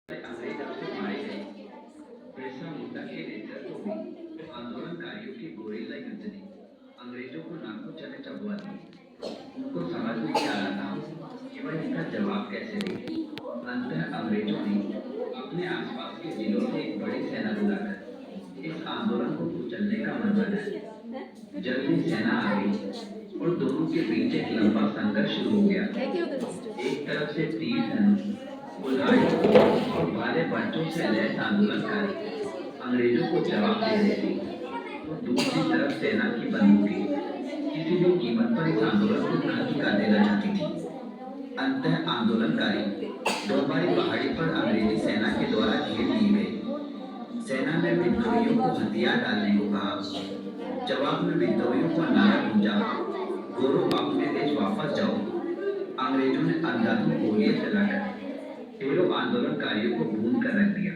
अंग्रेज आपसे मारे गए। बिरसा मुंडा के नेतृत्व में आंदोलनकारियों के गोरिल्ला युद्ध ने अंग्रेजों को नाकों चने चबवा दिए। उनको समझ नहीं आ रहा था कि वह इसका जवाब कैसे दें। अंततः अंग्रेजों ने अपने आसपास के जिलों से एक बड़ी सेना बुलाकर इस आंदोलन को कुचलने का मन बनाया। जल्दी सेना आ गई और दोनों के बीच एक लंबा संघर्ष शुरू हो गया। एक तरफ से तीर धनुष, कुल्हाड़ी और भाले बंटों से लैस आंदोलनकारी अंग्रेजों को जवाब दे रहे थे, तो दूसरी तरफ सेना की बंदूकें किसी भी कीमत पर इस आंदोलन को खत्म कर देना चाहती थी। अंततः आंदोलनकारी डोंबारी पहाड़ी पर अंग्रेजी सेना के द्वारा घेर लिए गए। सेना ने विद्रोहियों को हथियार डालने को कहा। जवाब में विद्रोहियों को नारा गूंजा, गोरो अपने देश वापस जाओ। अंग्रेजों ने अंधाधुंध गोलियां चलाकर ढेरों आंदोलनकारियों को भून कर रख दिया।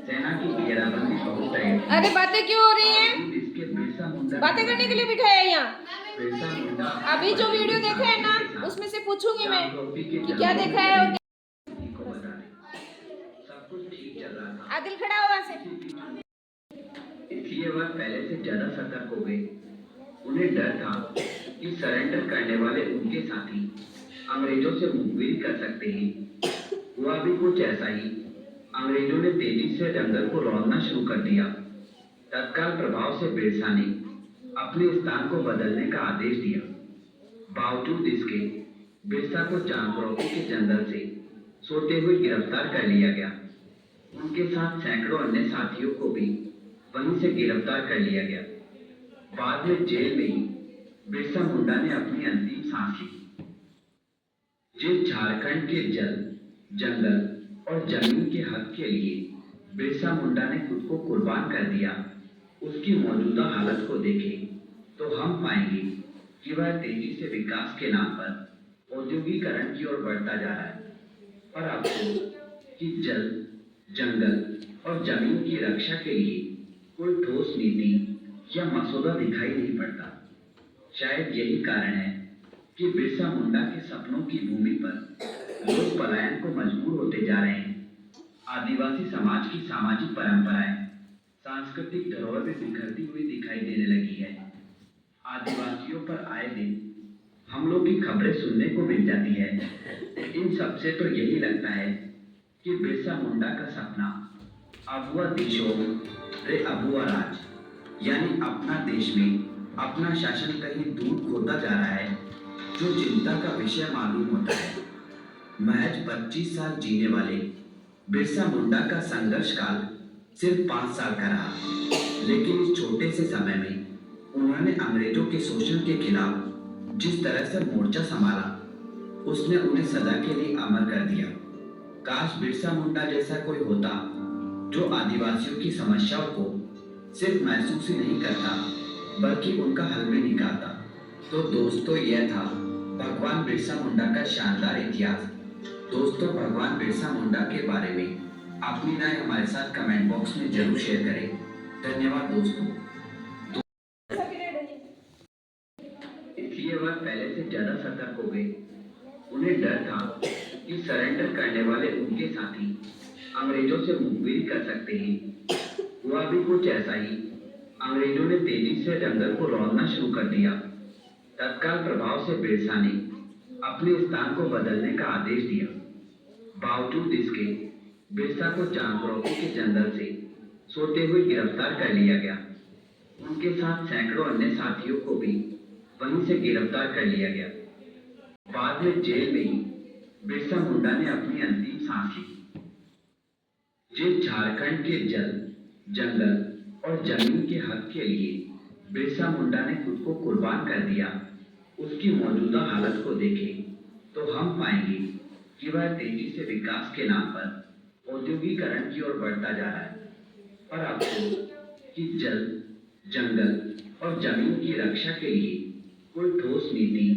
सेना की घेराबंदी बहुत टाइट। अरे बातें क्यों हो रही हैं? इसके बिरसा मुंडा बातें करने के लिए बिठाया है यहाँ। बिरसा मुंडा अभी जो वीडियो देखा है ना, उसमें से पूछूंगी मैं कि क्या देखा है और को बता दें। सब कुछ ठीक चल रहा था। आदिल खड़ा हो वहाँ से। इसलिए वह पहले से ज्यादा सतर्क हो गए। उन्हें डर था कि सरेंडर करने वाले उनके साथी अंग्रेजों से मुखबिरी कर सकते हैं। हुआ भी कुछ ऐसा ही। अंग्रेजों ने तेजी से जंगल को रौंदना शुरू कर दिया। तत्काल प्रभाव से बिरसा ने अपने स्थान को बदलने का आदेश दिया। बावजूद इसके बिरसा को चांगरोकी के जंगल से सोते हुए गिरफ्तार कर लिया गया। उनके साथ सैकड़ों अन्य साथियों को भी वहीं से गिरफ्तार कर लिया गया। बाद में जेल में ही बिरसा मुंडा ने अपनी अंतिम सांस ली। जिस झारखंड के जल, जंगल और जमीन के हक के लिए बिरसा मुंडा ने खुद को कुर्बान कर दिया, उसकी मौजूदा हालत को देखें तो हम पाएंगे कि वह तेजी से विकास के नाम पर औद्योगिकरण की ओर बढ़ता जा रहा है। पर अफसोस कि जल, जंगल और जमीन की रक्षा के लिए कोई ठोस नीति या मसौदा दिखाई नहीं पड़ता। शायद यही कारण है कि बिरसा मुंडा के सपनों की भूमि पर लोग पलायन को मजबूर होते जा रहे हैं। आदिवासी समाज की सामाजिक परंपराएं, सांस्कृतिक धरोहर भी बिखरती हुई दिखाई देने लगी है। आदिवासियों पर आए दिन हमलों की खबरें सुनने को मिल जाती है। इन सबसे तो यही लगता है कि बिरसा मुंडा का सपना अबुआ देशों रे अबुआ राज, यानी अपना देश में अपना शासन कहीं दूर खोता जा रहा है, जो चिंता का विषय मालूम होता है। महज 25 साल जीने वाले बिरसा मुंडा का संघर्ष काल सिर्फ 5 साल का रहा, लेकिन इस छोटे से समय में उन्होंने अंग्रेजों के शोषण के खिलाफ जिस तरह से मोर्चा संभाला, उसने उन्हें सदा के लिए अमर कर दिया। काश बिरसा मुंडा जैसा कोई होता जो आदिवासियों की समस्याओं को सिर्फ महसूस ही नहीं करता बल्कि उनका हल भी निकालता। तो दोस्तों, यह था भगवान बिरसा मुंडा का शानदार इतिहास। दोस्तों, भगवान बिरसा मुंडा के बारे में अपनी राय हमारे साथ कमेंट बॉक्स में जरूर शेयर करें। धन्यवाद दोस्तों। इसलिए वह पहले से ज्यादा सतर्क हो गए। उन्हें डर था कि सरेंडर करने वाले उनके साथी अंग्रेजों से मुखबिरी कर सकते हैं। हुआ भी कुछ ऐसा ही। अंग्रेजों ने तेजी से जंगल को रौंदना शुरू कर दिया। तत्काल प्रभाव से बिरसा ने अपने स्थान को बदलने का आदेश दिया। बावजूद इसके बिरसा को चांगरोकी के जंगल से सोते हुए गिरफ्तार कर लिया गया। उनके साथ सैकड़ों अन्य साथियों को भी वहीं से गिरफ्तार कर लिया गया। बाद में जेल में ही बिरसा मुंडा ने अपनी अंतिम सांस ली। जिस झारखंड के जल, जंगल और जमीन के हक के लिए बिरसा मुंडा ने खुद को कुर्बान कर दिया, उसकी मौजूदा हालत को देखें तो हम पाएंगे कि वह तेजी से विकास के नाम पर औद्योगिकरण की ओर बढ़ता जा रहा है। पर अफसोस कि जल, जंगल और जमीन की रक्षा के लिए कोई ठोस नीति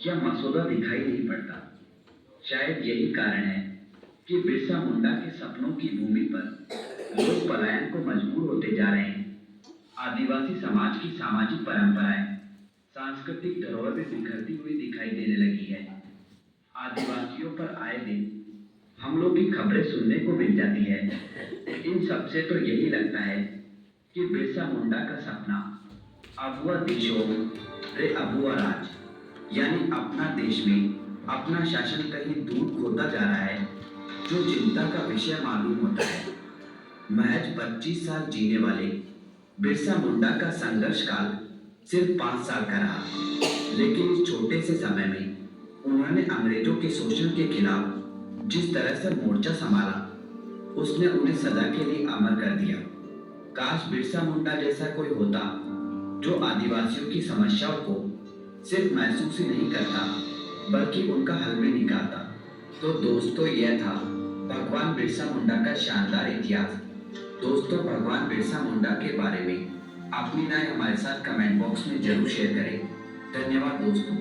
या मसौदा दिखाई नहीं पड़ता। शायद यही कारण है कि बिरसा मुंडा के सपनों की भूमि पर लोग पलायन को मजबूर होते जा रहे हैं। आदिवासी समाज की सामाजिक परंपराएं, सांस्कृतिक धरोहर भी बिखरती हुई दिखाई देने लगी है। आदिवासियों पर आए दिन हम लोग की खबरें सुनने को मिल जाती है। इन सब से तो यही लगता है कि बिरसा मुंडा का सपना अबुआ देशों रे अबुआ राज यानी अपना देश में अपना शासन कहीं दूर होता जा रहा है, जो चिंता का विषय मालूम होता है। महज 25 साल जीने वाले बिरसा मुंडा का संघर्ष काल सिर्फ 5 साल का रहा, लेकिन इस छोटे से समय में उन्होंने अंग्रेजों के शोषण के खिलाफ जिस तरह से मोर्चा संभाला, उसने उन्हें सदा के लिए अमर कर दिया। काश बिरसा मुंडा जैसा कोई होता जो आदिवासियों की समस्याओं को सिर्फ महसूस ही नहीं करता बल्कि उनका हल भी निकालता। तो दोस्तों, यह था भगवान बिरसा मुंडा का शानदार इतिहास। दोस्तों, भगवान बिरसा मुंडा के बारे में अपनी राय हमारे साथ कमेंट बॉक्स में जरूर शेयर करें। धन्यवाद दोस्तों।